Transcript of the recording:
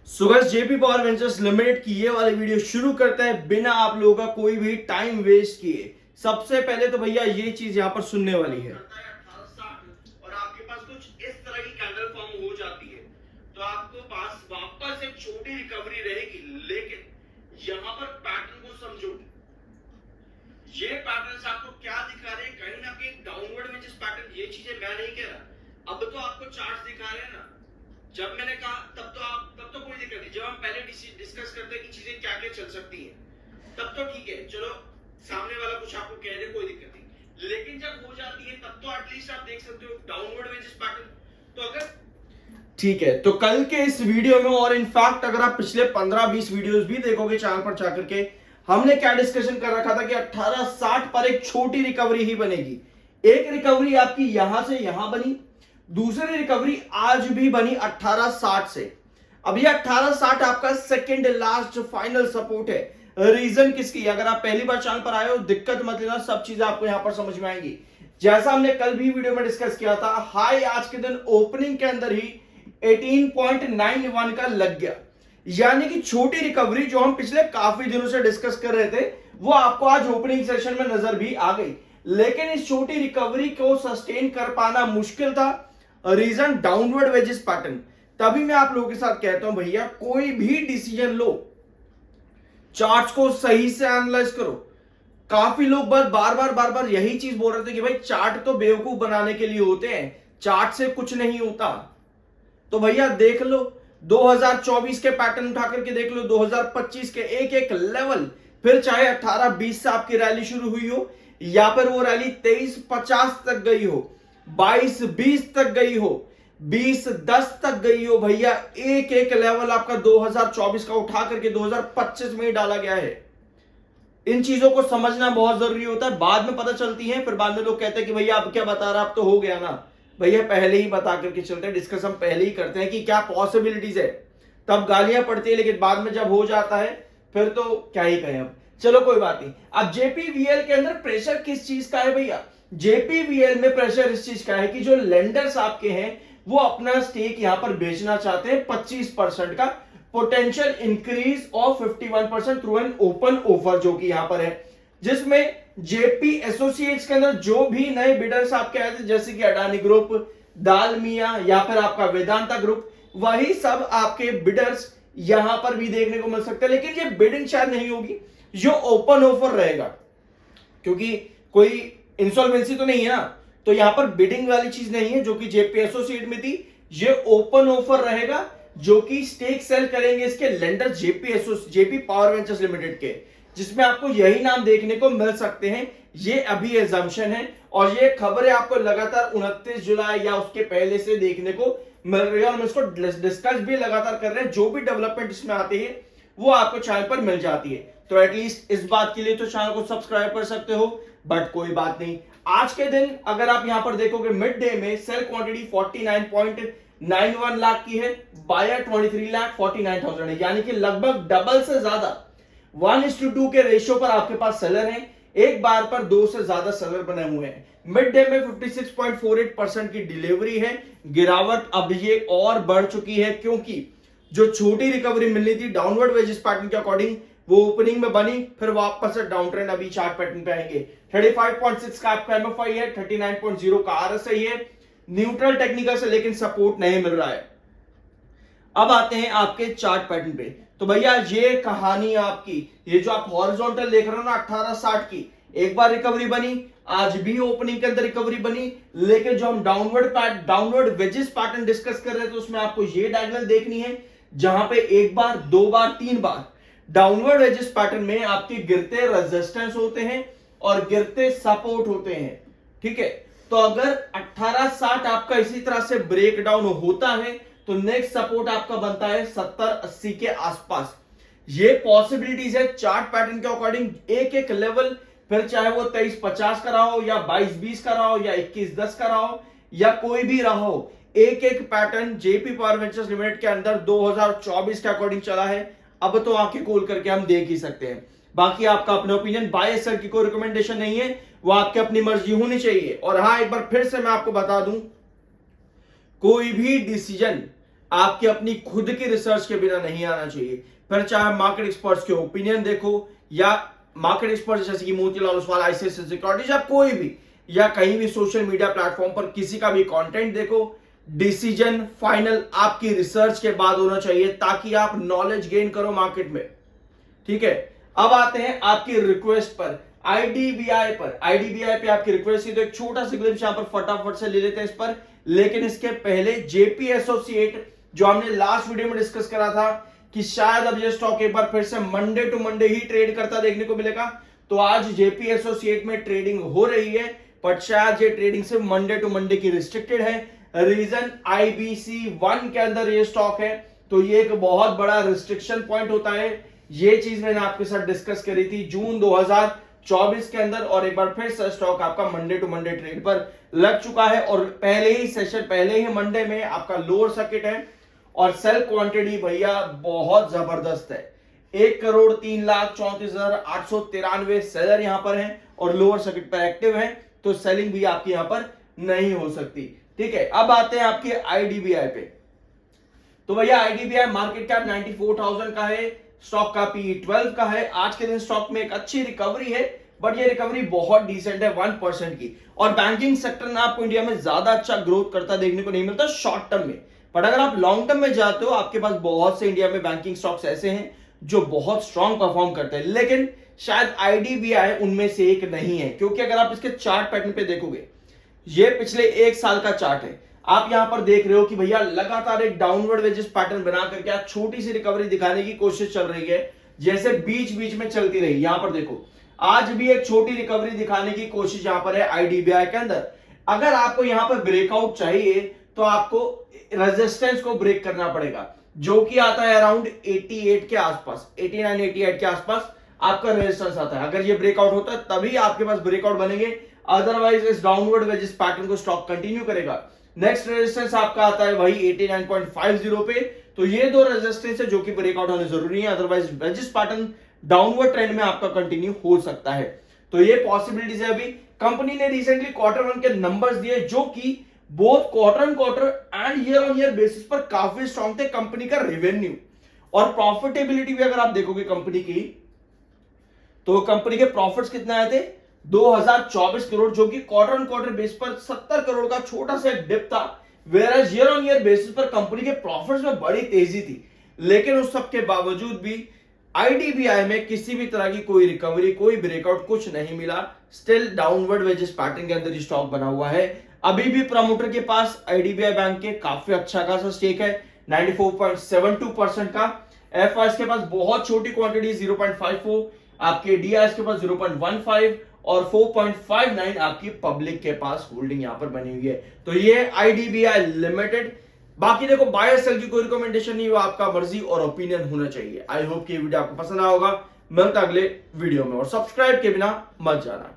So guys, JP power ventures limited की ये वाली वीडियो शुरू करते हैं बिना आप लोगों का कोई भी टाइम वेस्ट किए। सबसे पहले तो भैया ये चीज यहाँ पर सुनने वाली है। और आपके पास कुछ इस तरह की कैंडल फॉर्म हो जाती है तो आपको पास वापस एक छोटी रिकवरी रहेगी, लेकिन यहाँ पर पैटर्न को समझो। ये पैटर्न आपको क्या दिखा रहे हैं? कहीं ना कहीं डाउनवर्ड में जिस पैटर्न, ये चीजें मैं नहीं कह रहा, अब तो आपको चार्ट दिखा रहे हैं ना। जब मैंने कहा तब तो कोई दिक्कत नहीं। जब हम पहले डिस्कस करते हैं कि चीजें क्या क्या चल सकती हैं, तब तो ठीक है, चलो सामने वाला कुछ आपको कह दे, कोई दिक्कत नहीं। लेकिन जब हो जाती है तब तो एटलीस्ट आप देख सकते हो डाउनवर्ड में जिस पैटर्न। तो अगर ठीक है, तो कल के इस वीडियो में और इनफैक्ट अगर आप पिछले 15-20 वीडियोस भी देखोगे चैनल पर जाकर के, हमने क्या डिस्कशन कर रखा था कि 1860 पर एक छोटी रिकवरी ही बनेगी। एक रिकवरी आपकी यहां से यहां बनी, दूसरी रिकवरी आज भी बनी 1860 से। अब ये 1860 आपका सेकंड लास्ट फाइनल सपोर्ट है। रीजन किसकी? अगर आप पहली बार चैनल पर आए हो, दिक्कत मत लेना, सब चीजें आपको यहां पर समझ में आएंगी। जैसा हमने कल भी वीडियो में डिस्कस किया था, हाई आज के दिन ओपनिंग के अंदर ही 18.91 का लग गया, यानी कि छोटी रिकवरी जो हम पिछले काफी दिनों से डिस्कस कर रहे थे वो आपको आज ओपनिंग सेशन में नजर भी आ गई। लेकिन इस छोटी रिकवरी को सस्टेन कर पाना मुश्किल था। Reason downward wedges pattern. तभी मैं आप लोगों के साथ कहता हूं भैया, कोई भी डिसीजन लो, चार्ट्स को सही से एनालाइज करो। काफी लोग बार बार यही चीज बोल रहे थे कि भाई चार्ट तो बेवकूफ बनाने के लिए होते हैं, चार्ट से कुछ नहीं होता। तो भैया देख लो, 2024 के पैटर्न उठा करके देख लो, 2025 के एक एक लेवल, फिर चाहे 18-20 से आपकी रैली शुरू हुई हो या फिर वो रैली 23-50 तक गई हो, 22-20 तक गई हो, 20-10 तक गई हो, भैया एक एक लेवल आपका 2024 का उठा करके 2025 में ही डाला गया है। इन चीजों को समझना बहुत जरूरी होता है, बाद में पता चलती है, फिर बाद में लोग कहते हैं कि भैया अब क्या बता रहा, अब तो हो गया ना। भैया पहले ही बता करके चलते हैं, डिस्कस हम पहले ही करते हैं कि क्या पॉसिबिलिटीज है, तब गालियां पड़ती है, लेकिन बाद में जब हो जाता है फिर तो क्या ही कहें। अब चलो कोई बात नहीं। अब जेपीवीएल के अंदर प्रेशर किस चीज का है भैया? जेपीवीएल में प्रेशर इस चीज का है कि जो लेंडर्स आपके हैं वो अपना स्टेक यहां पर बेचना चाहते हैं 25% का, potential increase of 51% through an open offer जो कि यहां पर है, जिसमें जेपी एसोसिएट्स के अंदर जो भी नए बिडर्स आपके आए थे, जैसे कि अडानी ग्रुप, दालमिया या फिर आपका वेदांता ग्रुप, वही सब आपके बिडर्स यहां पर भी देखने को मिल सकते हैं। लेकिन ये बिडिंग शायद नहीं होगी, जो ओपन ऑफर रहेगा, क्योंकि कोई इंसॉल्वेंसी तो नहीं है ना, तो यहां पर बिडिंग वाली चीज नहीं है जो कि जेपी एसोसिएट में थी। ये ओपन ऑफर रहेगा जो कि स्टेक सेल करेंगे इसके lender JP power ventures limited के, जिसमें आपको यही नाम देखने को मिल सकते हैं। ये अभी एजम्पशन है और ये खबरें आपको लगातार 29 जुलाई या उसके पहले से देखने को मिल रही है, और हम इसको डिस्कस भी लगातार कर रहे हैं। जो भी डेवलपमेंट इसमें आती है वो आपको चैनल पर मिल जाती है, तो एटलीस्ट इस बात के लिए तो चैनल को सब्सक्राइब कर सकते हो। बट कोई बात नहीं, आज के दिन अगर आप यहां पर देखोगे, मिड डे में सेल क्वांटिटी 49.91 लाख की है, बायर 23,49,000 है, यानी कि लगभग डबल से ज्यादा 1:2 के रेशियो पर आपके पास सेलर हैं। एक बार पर 2 से ज्यादा सेलर बने हुए हैं। मिड डे में 56.48% की डिलीवरी है। गिरावट अब ये और बढ़ चुकी है, क्योंकि जो छोटी रिकवरी मिलनी थी डाउनवर्ड वेजिस पैटर्न के अकॉर्डिंग, वो ओपनिंग में बनी, फिर वापस से डाउन ट्रेंड अभी चार्ट पैटर्न पे आएंगे। 35.6 का आपका एमएफआई है, 39.0 का आरएसआई है, न्यूट्रल टेक्निकल से लेकिन सपोर्ट नहीं मिल रहा है। अब आते हैं आपके चार्ट पैटर्न पे। तो भैया ये कहानी आपकी, ये जो आप हॉरिजॉन्टल देख रहे हो ना 1860 की, एक बार रिकवरी बनी, आज भी ओपनिंग के अंदर रिकवरी बनी, लेकिन जो हम डाउनवर्ड वेजिस पैटर्न डिस्कस कर रहे थे उसमें आपको ये डायगोनल देखनी है, जहां पे एक बार, दो बार, तीन बार डाउनवर्ड वेजिस पैटर्न में आपके गिरते रेजिस्टेंस होते हैं और गिरते सपोर्ट होते हैं। ठीक है, तो अगर 1860 आपका इसी तरह से ब्रेक डाउन होता है तो नेक्स्ट सपोर्ट आपका बनता है 70-80 के आसपास। ये पॉसिबिलिटीज है चार्ट पैटर्न के अकॉर्डिंग। एक एक लेवल, फिर चाहे वो 23-50 का रहा हो या 22-20 का रहा हो या 21-10 का रहा हो या कोई भी रहा हो, एक एक pattern JP power ventures limited के अंदर 2024 के अकॉर्डिंग चला है। अब तो आंखें खोल करके हम देख ही सकते हैं। बाकी आपका अपना ओपिनियन, बाय सर की कोई रिकमेंडेशन नहीं है, वो आपकी अपनी मर्जी होनी चाहिए। और हाँ, एक बार फिर से मैं आपको बता दूं, कोई भी डिसीजन आपके अपनी खुद की रिसर्च के बिना नहीं आना चाहिए। फिर चाहे मार्केट एक्सपर्ट्स के ओपिनियन देखो या मार्केट एक्सपर्ट जैसे कि मोतीलाल ओसवाल, आईसीआईसीआई सिक्योरिटीज या कोई भी, या कहीं भी सोशल मीडिया प्लेटफॉर्म पर किसी का भी कंटेंट देखो, डिसीजन फाइनल आपकी रिसर्च के बाद होना चाहिए ताकि आप नॉलेज गेन करो मार्केट में। ठीक है, अब आते हैं आपकी रिक्वेस्ट पर, आईडीबीआई पर। आईडीबीआई पे आपकी रिक्वेस्ट थी तो एक छोटा सा ग्लिम्स यहां पर फटाफट से ले लेते हैं इस पर। लेकिन इसके पहले जेपी एसोसिएट, जो हमने लास्ट वीडियो में डिस्कस करा था कि शायद अब ये स्टॉक एक बार फिर से मंडे टू मंडे ही ट्रेड करता देखने को मिलेगा, तो आज जेपी एसोसिएट में ट्रेडिंग हो रही है, बट शायद ये ट्रेडिंग सिर्फ मंडे टू मंडे की रिस्ट्रिक्टेड है। रीजन IBC 1 के अंदर ये स्टॉक है, तो ये एक बहुत बड़ा रिस्ट्रिक्शन पॉइंट होता है। ये चीज मैंने आपके साथ डिस्कस करी थी जून 2024 के अंदर, और एक बार फिर से स्टॉक आपका मंडे टू मंडे ट्रेड पर लग चुका है, और पहले ही सेशन, पहले ही मंडे में आपका लोअर सर्किट है, और सेल क्वांटिटी भैया बहुत जबरदस्त है। 1,03,34,893 सेलर यहां पर हैं और लोअर सर्किट पर एक्टिव है, तो सेलिंग भी आपकी यहां पर नहीं हो सकती। ठीक है, अब आते हैं आपके आईडीबीआई पे। तो भैया आईडीबीआई मार्केट कैप 94,000 का है, स्टॉक का PE 12 का है। आज के दिन स्टॉक में एक अच्छी रिकवरी है, बट ये रिकवरी बहुत डिसेंट है 1% की। और बैंकिंग सेक्टर में आपको इंडिया में ज्यादा अच्छा ग्रोथ करता देखने को नहीं मिलता शॉर्ट टर्म में, बट अगर आप लॉन्ग टर्म में जाते हो, आपके पास बहुत से इंडिया में बैंकिंग स्टॉक्स ऐसे हैं जो बहुत स्ट्रॉन्ग परफॉर्म करते हैं, लेकिन शायद आईडीबीआई उनमें से एक नहीं है। क्योंकि अगर आप इसके चार्ट पैटर्न पे देखोगे, ये पिछले एक साल का चार्ट है, आप यहां पर देख रहे हो कि भैया लगातार एक डाउनवर्ड वेजेस पैटर्न बना करके आज छोटी सी रिकवरी दिखाने की कोशिश चल रही है, जैसे बीच बीच में चलती रही। यहां पर देखो, आज भी एक छोटी रिकवरी दिखाने की कोशिश यहां पर है आईडीबीआई के अंदर। अगर आपको यहां पर ब्रेकआउट चाहिए तो आपको रेजिस्टेंस को ब्रेक करना पड़ेगा, जो कि आता है अराउंड 88 के आसपास, 89 88 के आसपास आपका रेजिस्टेंस आता है। अगर ये ब्रेकआउट होता है तभी आपके पास ब्रेकआउट बनेंगे, अदरवाइज इस डाउनवर्ड वेजेस पैटर्न को स्टॉक कंटिन्यू करेगा। नेक्स्ट रेजिस्टेंस आपका आता है वही 89.50 पे, तो ये दो रेजिस्टेंस है जो कि ब्रेकआउट होने जरूरी है, otherwise wages pattern downward trend में आपका कंटिन्यू हो सकता है। तो ये पॉसिबिलिटीज है। अभी कंपनी ने रिसेंटली Q1 के नंबर्स दिए जो कि both quarter and year on year basis पर काफी स्ट्रॉन्ग थे। कंपनी का रेवेन्यू और प्रॉफिटेबिलिटी भी अगर आप देखोगे कंपनी की, तो कंपनी के प्रॉफिट्स कितने आए थे, 2024 करोड़, जो कि क्वार्टर बेस पर 70 करोड़ का छोटा सा डिप था। Where year on year basis पर कंपनी के प्रॉफिट्स में बड़ी तेजी थी, लेकिन उस सब के बावजूद भी आईडीबीआई में किसी भी तरह की कोई रिकवरी, कोई ब्रेकआउट, कुछ नहीं मिला। स्टिल डाउनवर्ड वेजेस पैटर्न के अंदर स्टॉक बना हुआ है। अभी भी प्रमोटर के पास आईडीबीआई बैंक के काफी अच्छा खासा स्टेक है, 94.72% का। एफआईएस के पास बहुत छोटी क्वांटिटी 0.54, आपके डीआईएस के पास 0.15 और 4.59 आपकी पब्लिक के पास होल्डिंग यहां पर बनी हुई है। तो ये आईडीबीआई लिमिटेड। बाकी देखो, बायर सेल की कोई रिकमेंडेशन नहीं, वो आपका मर्जी और ओपिनियन होना चाहिए। आई होप कि ये वीडियो आपको पसंद आया होगा। मिलता अगले वीडियो में, और सब्सक्राइब के बिना मत जाना।